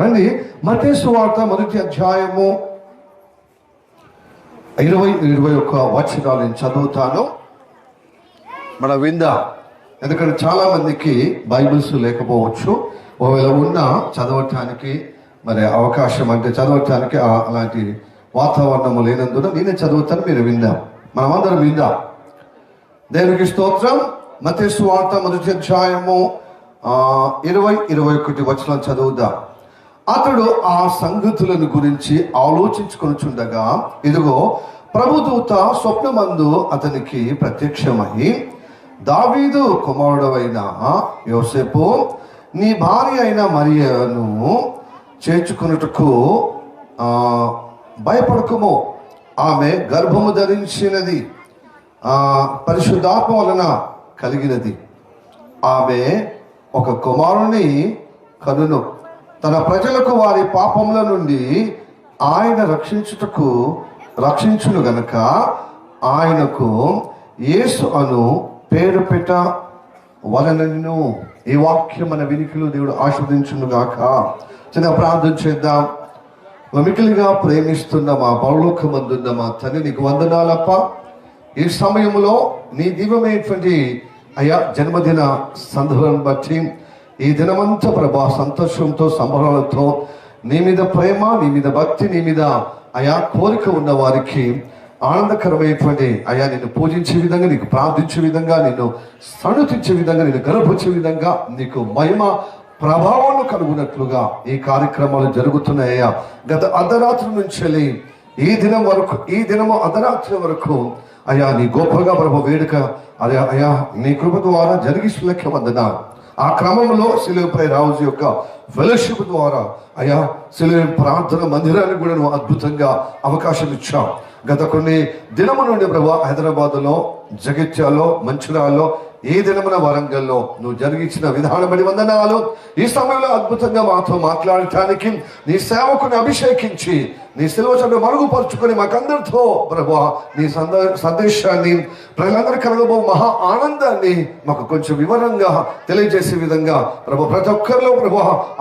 రండి, మత్తయి సువార్త 1వ అధ్యాయము 20-21 వచనాలు నేను చదువుతాను. మన విందా. ఎందుకంటే చాలా మందికి బైబిల్స్ లేకపోవచ్చు. ఒకవేళ ఉన్నా చదవటానికి మరి అవకాశం, అంటే చదవటానికి అలాంటి వాతావరణము లేనందున నేనే చదువుతాను, మీరు విందాం, మనమందరం విందాం. దేవునికి స్తోత్రం. మత్తయి సువార్త 1వ అధ్యాయము 20-21 వచనాలు చదువుదాం. అతడు ఆ సంగతులను గురించి ఆలోచించుకొనుచుండగా, ఇదిగో ప్రభుదూత స్వప్నమందు అతనికి ప్రత్యక్షమై, దావీదు కుమారుడవైన యోసేపు, నీ భార్య అయిన మరియను చేర్చుకున్నట్టుకు భయపడకుము. ఆమె గర్భము ధరించినది పరిశుద్ధాత్మ వలన కలిగినది. ఆమె ఒక కుమారుని కనును. తన ప్రజలకు వారి పాపముల నుండి ఆయన రక్షించును గనక ఆయనకు యేసు అను పేరు పెట్ట వలనను. ఈ వాక్యం మన వినికిలో దేవుడు ఆస్వాదించును గాక. చిన్న ప్రార్థన చేద్దాం. మికిలిగా ప్రేమిస్తున్న మా పరలోకమందున్న మా తండ్రి, నీకు వందనాలప్ప. ఈ సమయంలో నీ దివ్యమైనటువంటి అయా జన్మదిన సందర్భాన్ని బట్టి ఈ దినమంతా ప్రభా సంతోషంతో, సంబరాలతో, నీ మీద ప్రేమ, నీ మీద భక్తి, నీ మీద అయా కోరిక ఉన్న వారికి ఆనందకరమైనటువంటి అయా నిన్ను పూజించే విధంగా, నీకు ప్రార్థించే విధంగా, నిన్ను సన్నుతించే విధంగా, నిన్ను గర్భించే విధంగా, నీకు మహిమ ప్రభావాలు కలుగునట్లుగా ఈ కార్యక్రమాలు జరుగుతున్నాయ్యా. గత అర్ధరాత్రి నుంచి ఈ దినము అర్ధరాత్రి వరకు అయా నీ గొప్పగా ప్రభు వేడుక అయా నీ కృప ద్వారా జరిగిస్తులకే వందనాలు. ఆ క్రమంలో సిలువపై రాజు యొక్క ఫెలోషిప్ ద్వారా అయా సిలువ ప్రార్థన మందిరానికి కూడా నువ్వు అద్భుతంగా అవకాశం ఇచ్చావు. గత కొన్ని దినము నుండి ప్రభు హైదరాబాద్లో, జగిత్యాల్లో, మంచిర్యాలలో, ఈ దినమున వరంగల్లో నువ్వు జరిగించిన విధానం బడి వందనాలు. ఈ సమయంలో అద్భుతంగా మాతో మాట్లాడటానికి నీ సేవకుని అభిషేకించి నీ సిలువ చెంత మరుగుపరుచుకొని మాకందరితో ప్రభు నీ సందేశాన్ని ప్రజలందరికీ కలగబో మహా ఆనందాన్ని మాకు కొంచెం వివరంగా తెలియజేసే విధంగా ప్రభు ప్రతి ఒక్కరిలో ప్రభు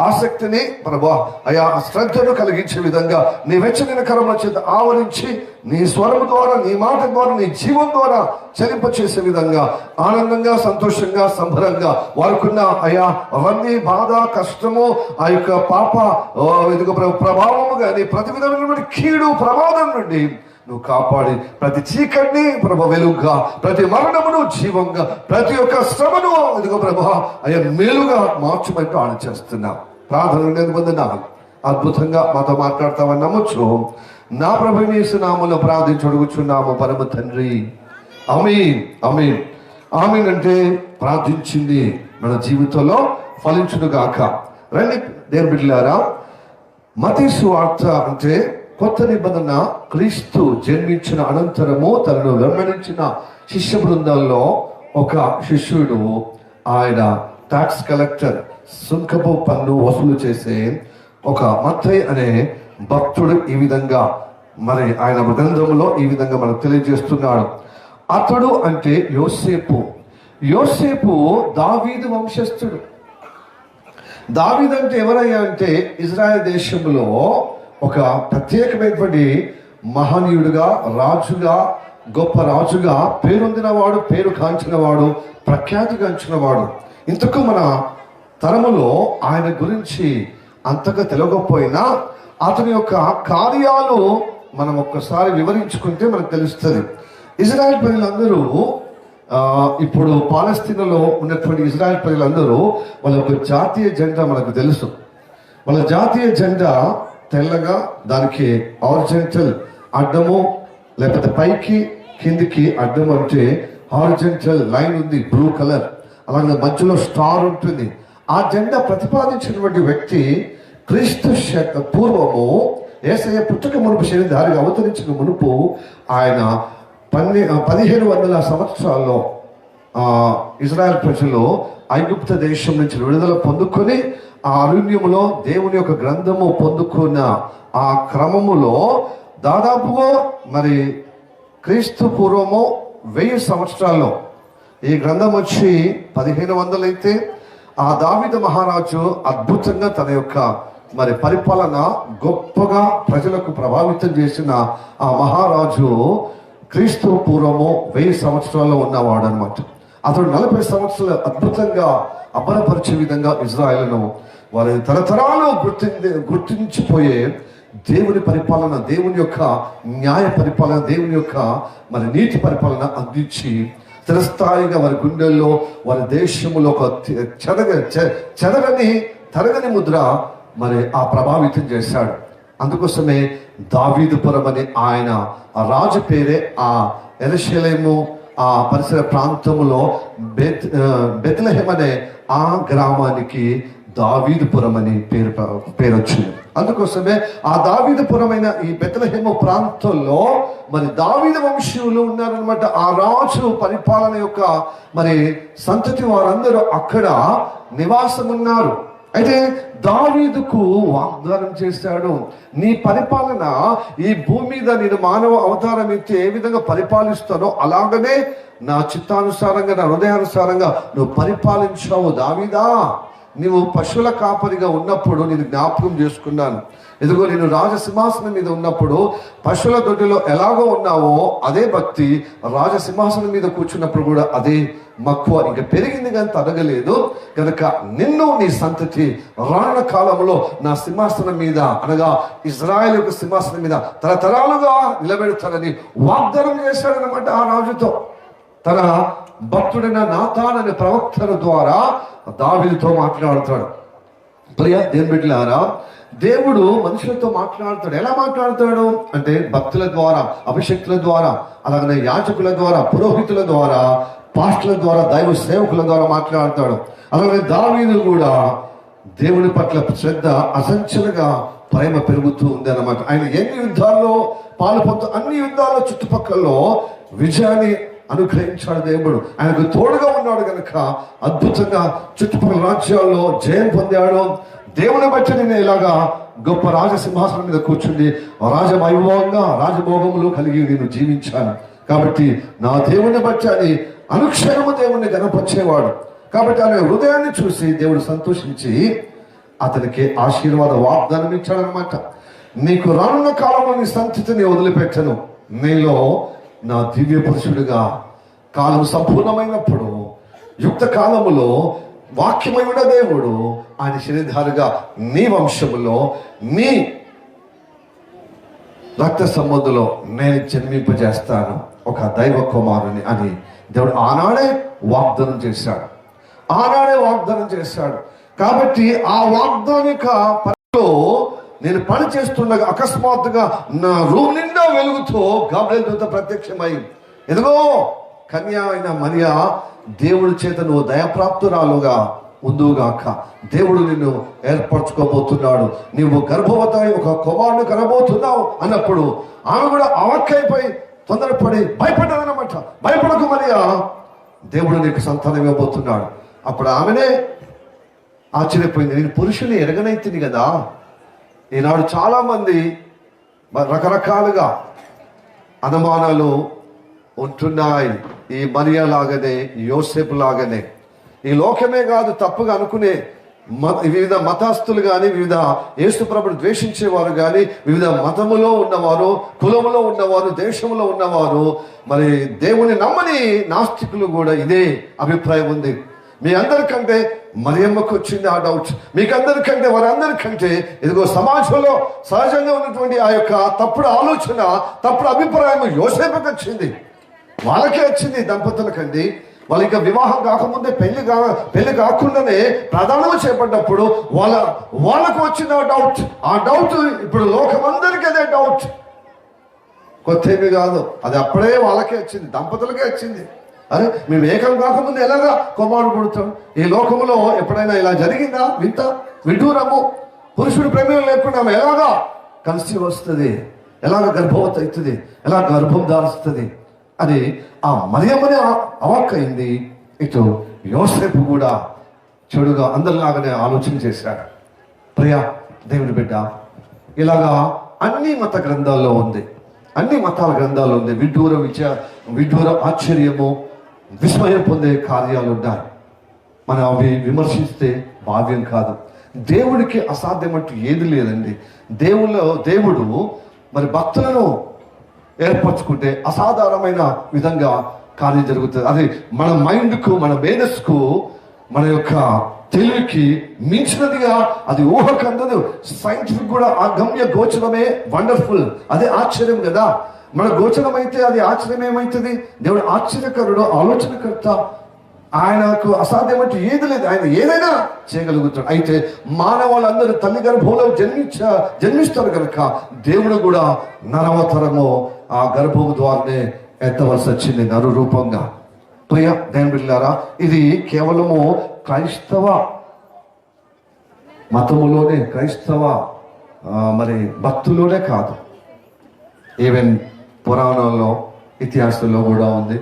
ఆసక్తిని ప్రభు అయా శ్రద్ధను కలిగించే విధంగా నీ వెచ్చని కరముల చేత ఆవరించి నీ స్వరం ద్వారా, నీ మాట ద్వారా, నీ జీవం ద్వారా చలింప చేసే విధంగా ఆనందంగా, సంతోషంగా, సంబరంగా వారికున్న అయా అవన్నీ బాధ, కష్టము, ఆ యొక్క పాప ప్రభావము కానీ ప్రతి విధమైన కీడు ప్రమాదం నుండి నువ్వు కాపాడి ప్రతి చీకటిని ప్రభు వెలుగుగా, ప్రతి మరణమును జీవంగా, ప్రతి ఒక్క శ్రమను ఇదిగో ప్రభు అయ్యా మేలుగా మార్చమంటూ ఆన చేస్తున్నావు. ప్రార్థన పొందినాను. అద్భుతంగా మాతో మాట్లాడతామని నమ్మొచ్చు. నా ప్రభుని యేసు నామములో ప్రార్థించి అడుగుచున్నాము పరమ తండ్రి. ఆమేన్, ఆమేన్, ఆమేన్. అంటే ప్రార్థించింది మన జీవితంలో ఫలించును గాక. రండి దేవుని బిడ్డలారా, మత్తయి సువార్త అంటే కొత్త నిబంధన క్రీస్తు జన్మించిన అనంతరము తనను వెంబడించిన శిష్య బృందాల్లో ఒక శిష్యుడు, ఆయన టాక్స్ కలెక్టర్, సుంకపు పన్ను వసూలు చేసే ఒక మత్తయి అనే భక్తుడు ఈ విధంగా మరి ఆయన గ్రంథంలో ఈ విధంగా మనకు తెలియజేస్తున్నాడు. అతడు అంటే యోసేపు. యోసేపు దావీదు వంశస్థుడు. దావీదు అంటే ఎవరయ్యా అంటే ఇజ్రాయెల్ దేశంలో ఒక ప్రత్యేకమైనటువంటి మహనీయుడుగా, రాజుగా, గొప్ప రాజుగా పేరొందినవాడు, పేరు కాంచినవాడు, ప్రఖ్యాతి కాంచినవాడు. ఇంతకు మన తరములో ఆయన గురించి అంతగా తెలియకపోయినా అతని యొక్క కార్యాలు మనం ఒక్కసారి వివరించుకుంటే మనకు తెలుస్తుంది. ఇజ్రాయెల్ ప్రజలందరూ ఇప్పుడు పాలస్తీనాలో ఉన్నటువంటి ఇజ్రాయెల్ ప్రజలందరూ వాళ్ళ యొక్క జాతీయ జెండా మనకు తెలుసు. వాళ్ళ జాతీయ జెండా తెల్లగా, దానికి హారిజాంటల్ అడ్డము, లేకపోతే పైకి కిందికి అడ్డం అంటే హారిజాంటల్ లైన్ ఉంది, బ్లూ కలర్. అలాగే మధ్యలో స్టార్ ఉంటుంది. ఆ జెండా ప్రతిపాదించినటువంటి వ్యక్తి క్రీస్తు పూర్వము యేసయ్య పుట్టక మునుపు శరీరధారిగా అవతరించిన మునుపు ఆయన 1500 సంవత్సరాల్లో ఇజ్రాయెల్ ప్రజలు ఐగుప్త దేశం నుంచి విడుదల పొందుకొని ఆ అరణ్యములో దేవుని యొక్క గ్రంథము పొందుకున్న ఆ క్రమములో దాదాపుగా మరి క్రీస్తు పూర్వము 1000 సంవత్సరాల్లో ఈ గ్రంథం వచ్చి 1500 అయితే ఆ దావీదు మహారాజు అద్భుతంగా తన యొక్క మరి పరిపాలన గొప్పగా ప్రజలకు ప్రభావితం చేసిన ఆ మహారాజు క్రీస్తు పూర్వము 1000 సంవత్సరాల్లో ఉన్నవాడు అనమాట. అతడు 40 సంవత్సరాలు అద్భుతంగా అబ్బరపరిచే విధంగా ఇజ్రాయేలును వారి తరతరాలు గుర్తించిపోయే దేవుని పరిపాలన, దేవుని యొక్క న్యాయ పరిపాలన, దేవుని యొక్క మరి నీతి పరిపాలన అందించి స్థిరస్థాయిగా వారి గుండెల్లో వారి దేశంలో ఒక తరగని ముద్ర మరి ఆ ప్రభావితం చేశాడు. అందుకోసమే దావీదుపురం అని ఆయన ఆ రాజు పేరే ఆ యెరూషలేము ఆ పరిసర ప్రాంతంలో బెత్లెహేం అనే ఆ గ్రామానికి దావీదుపురం అని పేరు వచ్చింది. అందుకోసమే ఆ దావీదుపురమైన ఈ బెత్లెహేము ప్రాంతంలో మరి దావీదు వంశీయులు ఉన్నారనమాట. ఆ రాజు పరిపాలన యొక్క మరి సంతతి వారందరూ అక్కడ నివాసం ఉన్నారు. అయితే దావీదుకు వాగ్దానం చేశాడు, నీ పరిపాలన ఈ భూమి మీద నేను మానవ అవతారం ఎత్తి ఏ విధంగా పరిపాలిస్తానో అలాగనే నా చిత్తానుసారంగా, నా హృదయానుసారంగా నువ్వు పరిపాలించావు దావీదా. నీవు పశువుల కాపరిగా ఉన్నప్పుడు నేను జ్ఞాపకం చేసుకున్నాను. ఎదుగో నేను రాజసింహాసనం మీద ఉన్నప్పుడు పశువుల దొడ్డిలో ఎలాగో ఉన్నావో అదే భక్తి రాజసింహాసనం మీద కూర్చున్నప్పుడు కూడా అదే మక్కువ ఇంకా పెరిగింది కానీ తరగలేదు. కనుక నిన్ను నీ సంతతి రానున్న కాలంలో నా సింహాసనం మీద అనగా ఇజ్రాయెల్ యొక్క సింహాసనం మీద తరతరాలుగా నిలబెడతానని వాగ్దానం చేశాడనమాట ఆ రాజుతో. తన భక్తుడైన నాతాన్ అనే ప్రవక్తల ద్వారా దావీదుతో మాట్లాడుతాడు. ప్రియ దేవుని బిడ్డలారా, దేవుడు మనుషులతో మాట్లాడతాడు. ఎలా మాట్లాడతాడు అంటే భక్తుల ద్వారా, అభిషక్తుల ద్వారా, అలాగనే యాజకుల ద్వారా, పురోహితుల ద్వారా, పాస్టర్ల ద్వారా, దైవ సేవకుల ద్వారా మాట్లాడతాడు. అలాగే దావీదు కూడా దేవుని పట్ల శ్రద్ధ అసంచలుగా ప్రేమ పెరుగుతూ ఉంది అన్నమాట. ఆయన ఎన్ని యుద్ధాల్లో పాల్పొందు అన్ని యుద్ధాల్లో చుట్టుపక్కలలో విజయాన్ని అనుగ్రహించాడు దేవుడు. ఆయనకు తోడుగా ఉన్నాడు కనుక అద్భుతంగా చుట్టుపక్కల రాజ్యాల్లో జయం పొందాడు. దేవుని బట్టి నేను ఇలాగా గొప్ప రాజసింహాసనం మీద కూర్చుండి రాజవైభవంగా రాజభోగములు కలిగి నేను జీవించాను. కాబట్టి నా దేవుని బట్టి అని అనుక్షణము దేవుణ్ణి గణపరిచేవాడు. కాబట్టి ఆయన హృదయాన్ని చూసి దేవుడు సంతోషించి అతనికి ఆశీర్వాద వాగ్దానం ఇచ్చాడనమాట. నీకు రానున్న కాలంలో నీ సంతతిని వదిలిపెట్టను, నీలో నా దివ్య పురుషుడిగా కాలం సంపూర్ణమైనప్పుడు యుక్త కాలములో వాక్యమైన దేవుడు ఆయన శరీరధారిగా నీ వంశములో నీ రక్త సంబంధంలో నేను జన్మింపజేస్తాను ఒక దైవ కుమారుని అని దేవుడు ఆనాడే వాగ్దానం చేశాడు. కాబట్టి ఆ వాగ్దానిక పనిలో నేను పని చేస్తుండగా అకస్మాత్తుగా నా రూమ్ నిండా వెలుగుతో గాబ్రియెల్ దూత ప్రత్యక్షమై, ఎదుగో కన్య అయిన మరియా, దేవుడి చేత నువ్వు దయప్రాప్తురాలుగా ఉందుగాక, దేవుడు నిన్ను ఏర్పరచుకోబోతున్నాడు, నీవు గర్భవతి ఒక కుమారుని కనబోతున్నావు అన్నప్పుడు ఆమె కూడా అవక్కైపోయి తొందరపడి భయపడ్డాదన్నమాట. భయపడకు మరియా, దేవుడు నీకు సంతానం ఇవ్వబోతున్నాడు. అప్పుడు ఆమెనే ఆశ్చర్యపోయింది, నేను పురుషుని ఎరగనైతిని కదా. ఈనాడు చాలా మంది రకరకాలుగా అనుమానాలు ఉంటున్నాయి. ఈ మరియా లాగానే, యోసేపు లాగానే ఈ లోకమే కాదు తప్పుగా అనుకునే వివిధ మతస్థులు కానీ, వివిధ యేసుప్రభుని ద్వేషించేవారు కానీ, వివిధ మతములో ఉన్నవారు, కులములో ఉన్నవారు, దేశంలో ఉన్నవారు, మరి దేవుని నమ్మని నాస్తికులు కూడా ఇదే అభిప్రాయం ఉంది. మీ అందరికంటే మరియమ్మకు వచ్చింది ఆ డౌట్, మీకందరికంటే వారందరికంటే ఇదిగో సమాజంలో సహజంగా ఉన్నటువంటి ఆ యొక్క తప్పుడు ఆలోచన, తప్పుడు అభిప్రాయం యోసేపుకి వచ్చింది, వాళ్ళకే వచ్చింది. దంపతులకండి వాళ్ళు ఇంకా వివాహం కాకముందే పెళ్లి కాకుండానే ప్రధానం చేపడ్డప్పుడు వాళ్ళకు వచ్చింది ఆ డౌట్ ఇప్పుడు లోకమందరికీ అదే డౌట్, కొత్త ఏమీ కాదు. అది అప్పుడే వాళ్ళకే వచ్చింది, దంపతులకే వచ్చింది. అరే మేము ఏకం కాకముందు ఎలాగా కుమారుడు పుడతాం? ఈ లోకంలో ఎప్పుడైనా ఇలా జరిగిందా? విడ్డూరము, పురుషుడు ప్రమేయం లేకుండా ఎలాగా కన్సీవ్ వస్తుంది, ఎలాగ గర్భవతి అవుతుంది, ఎలా గర్భం దారుస్తుంది అని ఆ మరియమ్మనే అవాక్కయింది. ఇటు యోసేపు కూడా చెడుగా అందరిలాగానే ఆలోచన చేశాడు. ప్రియ దేవుని బిడ్డ, ఇలాగా అన్ని మత గ్రంథాల్లో ఉంది, అన్ని మతాల గ్రంథాల్లో ఉంది. విడ్డూర ఆశ్చర్యము, విస్మయం పొందే కార్యాలు ఉన్నాయి. మనం అవి విమర్శిస్తే భావ్యం కాదు. దేవుడికి అసాధ్యం అంటూ ఏది లేదండి. దేవుడు మరి భక్తులను ఏర్పరచుకుంటే అసాధారణమైన విధంగా కార్యం జరుగుతుంది. అది మన మైండ్కు, మన మేధస్కు, మన యొక్క తెలివికి మించినదిగా, అది ఊహకు అందదు. సైంటిఫిక్ కూడా ఆ గమ్య గోచరమే వండర్ఫుల్, అదే ఆశ్చర్యం కదా. మన గోచరం అయితే అది ఆశ్చర్యం ఏమవుతుంది? దేవుడు ఆశ్చర్యకరుడు, ఆలోచనకర్త. ఆయనకు అసాధ్యం అంటే ఏది లేదు, ఆయన ఏదైనా చేయగలుగుతాడు. అయితే మానవాళ్ళందరూ తల్లి గర్భంలో జన్మిస్తారు కనుక దేవుడు కూడా నరవతరము ఆ గర్భము ద్వారానే ఎత్తవలసి వచ్చింది, నరు రూపంగా. ప్రియ దేవుని బిడ్డలారా, ఇది కేవలము క్రైస్తవ మతములోనే, క్రైస్తవ మరి భక్తులోనే కాదు, ఈవెన్ పురాణంలో, ఇతిహాసంలో కూడా ఉంది.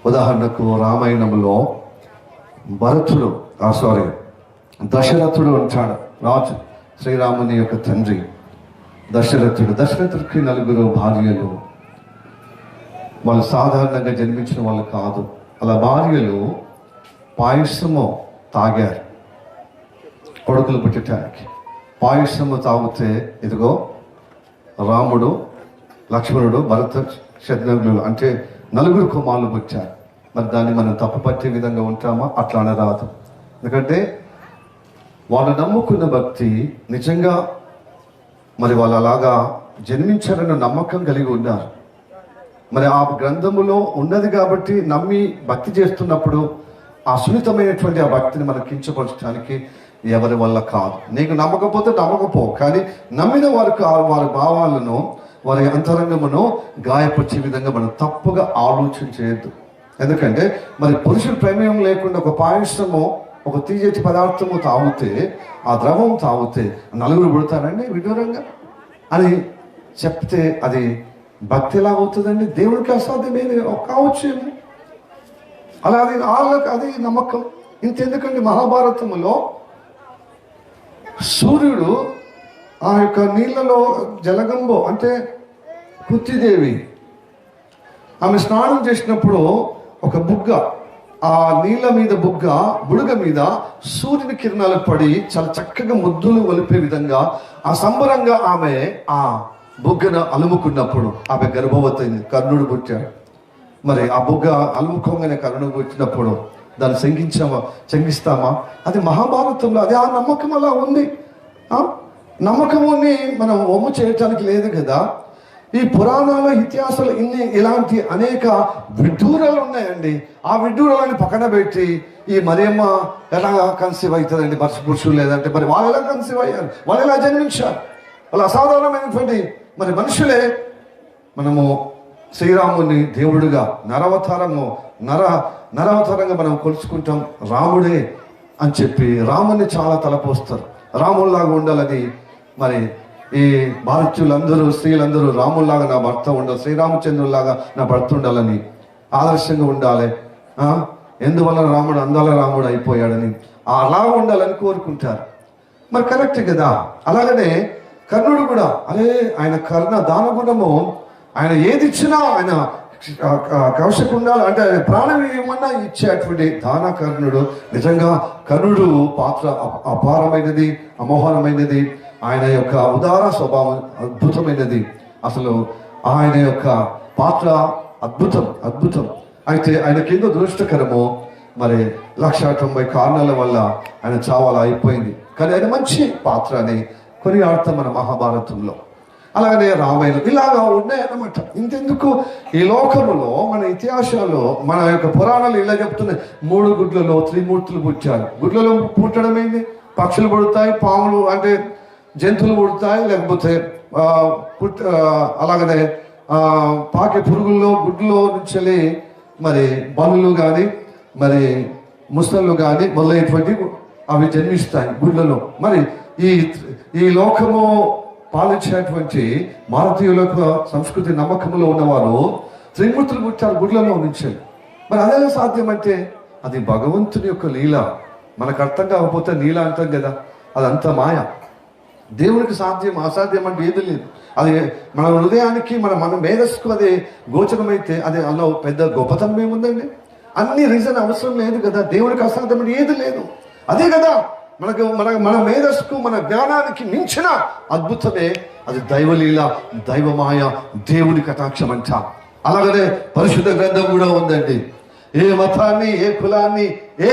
ఉదాహరణకు రామాయణంలో దశరథుడు ఉంటాడు, రాజు, శ్రీరాముని యొక్క తండ్రి దశరథుడికి 4 భార్యలు. వాళ్ళు సాధారణంగా జన్మించిన వాళ్ళు కాదు. అలా భార్యలు పాయసము తాగారు కొడుకులు పుట్టడానికి. పాయసము తాగితే ఇదిగో రాముడు, లక్ష్మణుడు, భరత, శత్రుఘ్నులు అంటే 4 కుమారులు పుట్టారు. మరి దాన్ని మనం తప్పుపట్టే విధంగా ఉంటామా? అట్లా అనరాదు. ఎందుకంటే వాళ్ళు నమ్ముకున్న భక్తి నిజంగా మరి వాళ్ళు అలాగా జన్మించారన్న నమ్మకం కలిగి ఉన్నారు. మరి ఆ గ్రంథములో ఉన్నది కాబట్టి నమ్మి భక్తి చేస్తున్నప్పుడు ఆ సున్నితమైనటువంటి ఆ భక్తిని మనం కించపరచడానికి ఎవరి వల్ల కాదు. నీకు నమ్మకపోతే నమ్మకపో, కానీ నమ్మిన వారి భావాలను, వారి అంతరంగమును గాయపరిచే విధంగా మనం తప్పుగా ఆలోచన చేయొద్దు. ఎందుకంటే మరి పురుషుల ప్రమేయం లేకుండా ఒక పాయసము, ఒక తీయటి పదార్థము తాగితే, ఆ ద్రవం తాగితే 4 పుడతారండి విడ్డూరంగా అని చెప్తే అది భక్తి ఎలా అవుతుందండి? దేవుడికి అసాధ్యమేది కావచ్చు. అలా అది నమ్మకం. ఇంతెందుకండి, మహాభారతంలో సూర్యుడు ఆ యొక్క నీళ్ళలో జలగంబో అంటే కుత్తిదేవి ఆమె స్నానం చేసినప్పుడు ఒక బుగ్గ, ఆ నీళ్ళ మీద బుడగ మీద సూర్యుని కిరణాలు పడి చాలా చక్కగా ముద్దులు ఒలిపే విధంగా ఆ సంబరంగా ఆమె ఆ బుగ్గను అలుముకున్నప్పుడు ఆమె గర్భవతి అయింది. కర్ణుడు పుట్టాడు. మరి ఆ బుగ్గ అలుముకోగానే కర్ణుడు పుట్టినప్పుడు దాన్ని శంకిస్తామా? అది మహాభారతంలో అది ఆ నమ్మకం అలా ఉంది. నమ్మకముని మనం ఒమ్ము చేయటానికి లేదు కదా. ఈ పురాణాల ఇతిహాసాలు ఇలాంటి అనేక విడ్డూరాలు ఉన్నాయండి. ఆ విడ్డూరాలని పక్కన పెట్టి ఈ మరియమ్మ ఎలా కన్సీవ్ అవుతుందండి, పురుషులు లేదంటే మరి వాళ్ళు ఎలా కన్సీవ్ అయ్యారు, వాళ్ళు ఎలా జన్మించారు? వాళ్ళు అసాధారణమైనటువంటి మరి మనుషులే. మనము శ్రీరాముని దేవుడుగా నరవతారంగా మనం కొలుచుకుంటాం. రాముడే అని చెప్పి రాముని చాలా తలపోస్తారు. రాముల్లాగా ఉండాలని మరి ఈ భారతీయులందరూ, స్త్రీలందరూ రాముల్లాగా నా భర్త ఉండాలి, శ్రీరామచంద్రులాగా నా భర్త ఉండాలని ఆదర్శంగా ఉండాలి. ఎందువల్ల రాముడు అందాల రాముడు అయిపోయాడని అలా ఉండాలని కోరుకుంటారు. మరి కరెక్ట్ కదా. అలాగనే కర్ణుడు కూడా ఆయన కర్ణ దానగుణము, ఆయన ఏది ఇచ్చినా ఆయన కౌశకు ఉండాలి అంటే ఆయన ప్రాణం ఏమన్నా ఇచ్చేటువంటి దాన కర్ణుడు. నిజంగా కర్ణుడు పాత్ర అపారమైనది, అమోహనమైనది. ఆయన యొక్క ఉదార స్వభావం అద్భుతమైనది. అసలు ఆయన యొక్క పాత్ర అద్భుతం. అయితే ఆయనకేందో దురదృష్టకరము, మరి 190 కారణాల వల్ల ఆయన చావాలా అయిపోయింది. కానీ ఆయన మంచి పాత్ర అని కొనియాడతాం మన మహాభారతంలో. అలాగనే రామాయణం ఇలాగా ఉన్నాయన్నమాట. ఇంతెందుకు, ఈ లోకములో మన ఇతిహాసాల్లో మన యొక్క పురాణాలు ఇలా చెప్తున్నాయి. 3 గుడ్లలో త్రిమూర్తులు పుట్టారు. గుడ్లలో పుట్టడం ఏంటి? పక్షులు పుడతాయి, పాములు అంటే జంతువులు పుడతాయి, లేకపోతే అలాగనే పాకే పురుగుల్లో గుడ్లో నుంచి మరి బలులు కానీ మరి ముసళ్ళు కానీ మొదలైనటువంటి అవి జన్మిస్తాయి గుడ్లలో. మరి ఈ లోకము పాలించేటువంటి భారతీయుల సంస్కృతి నమ్మకంలో ఉన్నవారు త్రిమూర్తులు పుట్టారు గుడ్లలో నుంచి. మరి అదే సాధ్యమంటే అది భగవంతుని యొక్క లీల. మనకు అర్థం కాకపోతే లీల అంటాం కదా, అదంతా మాయ. దేవునికి అసాధ్యం అంటే ఏది లేదు. అది మన హృదయానికి మన మేధస్సుకు అది గోచరమైతే అది అలా పెద్ద గొప్పతనం ఏముందండి? అన్ని రీజన్ అవసరం లేదు కదా. దేవునికి అసాధ్యం అంటే ఏది లేదు. అదే కదా మన మేధస్సుకు, మన జ్ఞానానికి మించిన అద్భుతమే అది దైవలీల, దైవమాయ, దేవుని కటాక్షం అంట. అలాగనే పరిశుద్ధ గ్రంథం కూడా ఉందండి. ఏ మతాన్ని, ఏ కులాన్ని, ఏ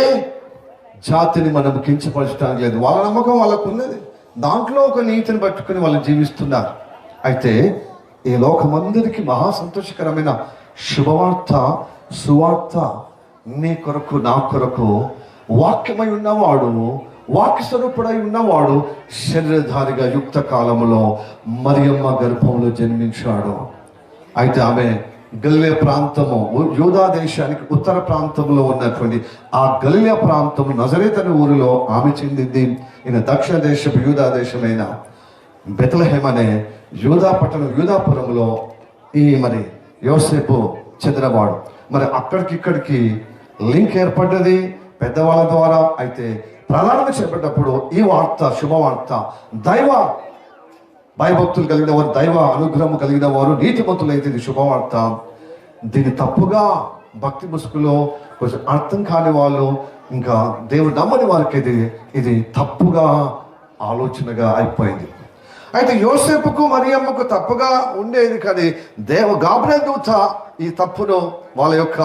జాతిని మనం కించపరచడానికి లేదు. వాళ్ళ నమ్మకం వాళ్ళకు ఉన్నది, దాంట్లో ఒక నీతిని పట్టుకుని వాళ్ళు జీవిస్తున్నారు. అయితే ఈ లోకమందరికి మహా సంతోషకరమైన శుభవార్త, సువార్త నీ కొరకు, నా కొరకు వాక్యమై ఉన్నవాడు, వాక్య స్వరూపుడై ఉన్నవాడు శరీరధారిగా యుక్త కాలంలో మరియమ్మ గర్భంలో జన్మించాడు. అయితే ఆమె గలిలయ ప్రాంతము, యూదా దేశానికి ఉత్తర ప్రాంతంలో ఉన్నటువంటి ఆ గలిలయ ప్రాంతము నజరేతు అనే ఊరిలో ఆమె చెందింది. ఈయన దక్షిణ దేశపు యూదా దేశమైన బెత్లెహేమ్ అనే యూదా పట్టణం, యూదాపురంలో ఈ మరి యోసేపు చెందినవాడు. మరి అక్కడికి లింక్ ఏర్పడ్డది పెద్దవాళ్ళ ద్వారా. అయితే ప్రధానంగా చేపట్టేటప్పుడు ఈ వార్త, శుభవార్త, భయభక్తులు కలిగిన వారు, దైవ అనుగ్రహం కలిగిన వారు, నీతిమంతులైతే ఇది శుభవార్త. దీన్ని తప్పుగా భక్తి ముసుగులో కొంచెం అర్థం కాని వాళ్ళు, ఇంకా దేవుడు నమ్మని వారికి ఇది తప్పుగా ఆలోచనగా అయిపోయింది. అయితే యోసేపుకు మరియమ్మకు తప్పుగా ఉండేది. కానీ గాబ్రియెల్ దూత ఈ తప్పును, వాళ్ళ యొక్క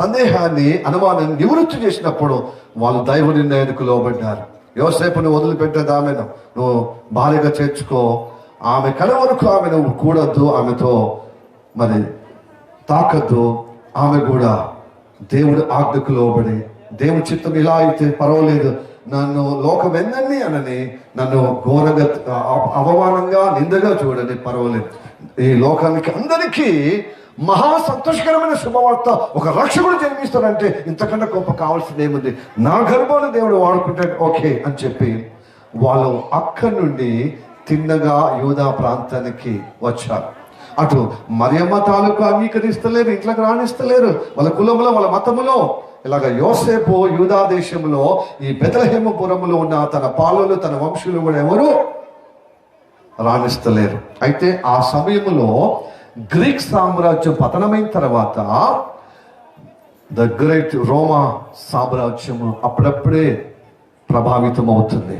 సందేహాన్ని, అనుమానాన్ని నివృత్తి చేసినప్పుడు వాళ్ళు దైవ నిర్ణయానికి లోబడ్డారు. యోసేపును వదిలిపెట్టేది, ఆమెను నువ్వు భార్యగా చేర్చుకో, ఆమె కల వరకు ఆమె నువ్వు కూడద్దు, ఆమెతో మరి తాకద్దు. ఆమె కూడా దేవుడు ఆజ్ఞకు లోబడి, దేవుడి చిత్తం ఇలా అయితే పర్వాలేదు, నన్ను లోకం ఎందని అనని, నన్ను ఘోరంగా అవమానంగా నిందగా చూడని పర్వాలేదు, ఈ లోకానికి అందరికీ మహా సంతోషకరమైన శుభవార్త, ఒక రక్షకుడు జన్మిస్తాడంటే ఇంతకన్నా గొప్ప కావాల్సింది ఏముంది, నా గర్భాన్ని దేవుడు వాడుకుంటాడు, ఓకే అని చెప్పి వాళ్ళు అక్కడి నుండి తిన్నగా యూదా ప్రాంతానికి వచ్చారు. అటు మరియమ్మ తాలూకు అంగీకరిస్తలేరు, ఇంట్లోకి రాణిస్తలేరు, వాళ్ళ కులంలో, వాళ్ళ మతములో. ఇలాగ యోసేపు యూదా దేశంలో ఈ బెత్లెహేముపురములో ఉన్న తన పాలలు, తన వంశులు కూడా ఎవరు రాణిస్తలేరు. అయితే ఆ సమయంలో గ్రీక్ సామ్రాజ్యం పతనమైన తర్వాత ద గ్రేట్ రోమా సామ్రాజ్యము అప్పుడప్పుడే ప్రభావితం అవుతుంది.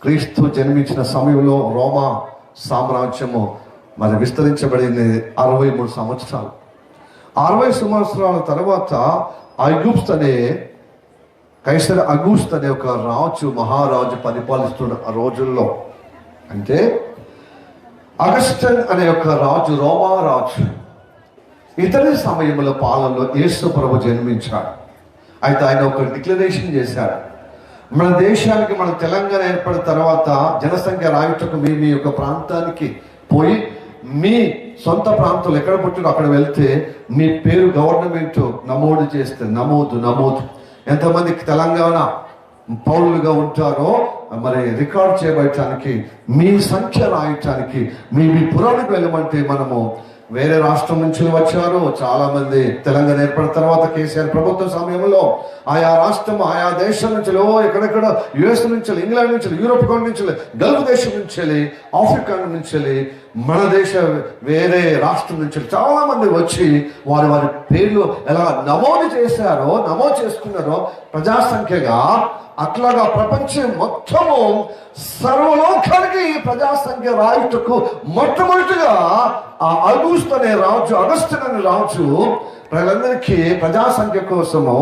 క్రీస్తు జన్మించిన సమయంలో రోమా సామ్రాజ్యము మరి విస్తరించబడింది 63 సంవత్సరాలు. 60 సంవత్సరాల తర్వాత కైసర్ అగుస్త్ అనే ఒక రాజు, మహారాజు పరిపాలిస్తున్న ఆ రోజుల్లో, అంటే అగస్టన్ అనే ఒక రాజు, రోమా రాజు, ఇతని సమయంలో పాలనలో యేసు ప్రభు జన్మించాడు. అయితే ఆయన ఒక డిక్లరేషన్ చేశాడు, మన దేశానికి, మన తెలంగాణ ఏర్పడిన తర్వాత జనసంఖ్య రాయుటకు మీ యొక్క ప్రాంతానికి పోయి మీ సొంత ప్రాంతంలో ఎక్కడ పుట్టినో అక్కడ వెళ్తే మీ పేరు గవర్నమెంట్ నమోదు చేస్తే, నమోదు ఎంతమందికి తెలంగాణ పౌరులుగా ఉంటారో మరి రికార్డ్ చేయబడటానికి, మీ సంఖ్య రాయటానికి, మీ పురానికి వెళ్ళమంటే మనము వేరే రాష్ట్రం నుంచి వచ్చారు చాలా మంది. తెలంగాణ ఏర్పడిన తర్వాత కేసీఆర్ ప్రభుత్వ సమయంలో ఆయా రాష్ట్రం, ఆయా దేశం నుంచి, ఎక్కడెక్కడ యుఎస్ నుంచి, ఇంగ్లాండ్ నుంచి, యూరోప్ నుంచి, గల్ఫ్ దేశం నుంచి, ఆఫ్రికా నుంచి, మన దేశ వేరే రాష్ట్రం నుంచి చాలా మంది వచ్చి వారి పేర్లు ఎలా నమోదు చేసుకున్నారో ప్రజాసంఖ్యగా, అట్లాగా ప్రపంచం మొత్తము సర్వలోకానికి ప్రజాసంఖ్య రాయుటకు మొట్టమొదటిగా ఆ అగస్టన్ అనే రాజు ప్రజలందరికీ ప్రజాసంఖ్య కోసము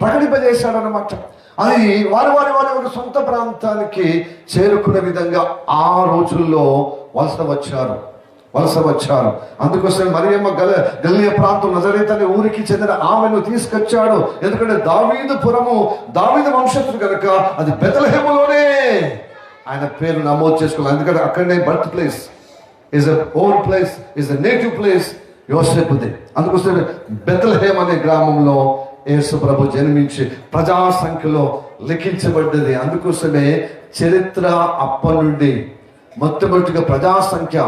ప్రకటింపజేశాడనమాట. అది వారి ఒక సొంత ప్రాంతానికి చేరుకునే విధంగా ఆ రోజుల్లో వలస వచ్చారు. అందుకోసం మరియమ్మ గలిలయ ప్రాంతం నజరేతు అనే ఊరికి చెందిన ఆమెను తీసుకొచ్చాడు. ఎందుకంటే దావీదు వంశస్థుడు కనుక అది బెత్లెహేములోనే ఆయన పేరు నమోదు చేసుకోవాలి. ఎందుకంటే అక్కడనే birth place, is a own place, is a native place యోసేపుది. అందుకోసం బెత్లెహేమ్ అనే గ్రామంలో యేసు ప్రభు జన్మించి ప్రజా సంఖ్యలో లిఖించబడ్డది. అందుకోసమే చరిత్ర అప్పటి నుండి మొట్టమొదటిగా ప్రజా సంఖ్య,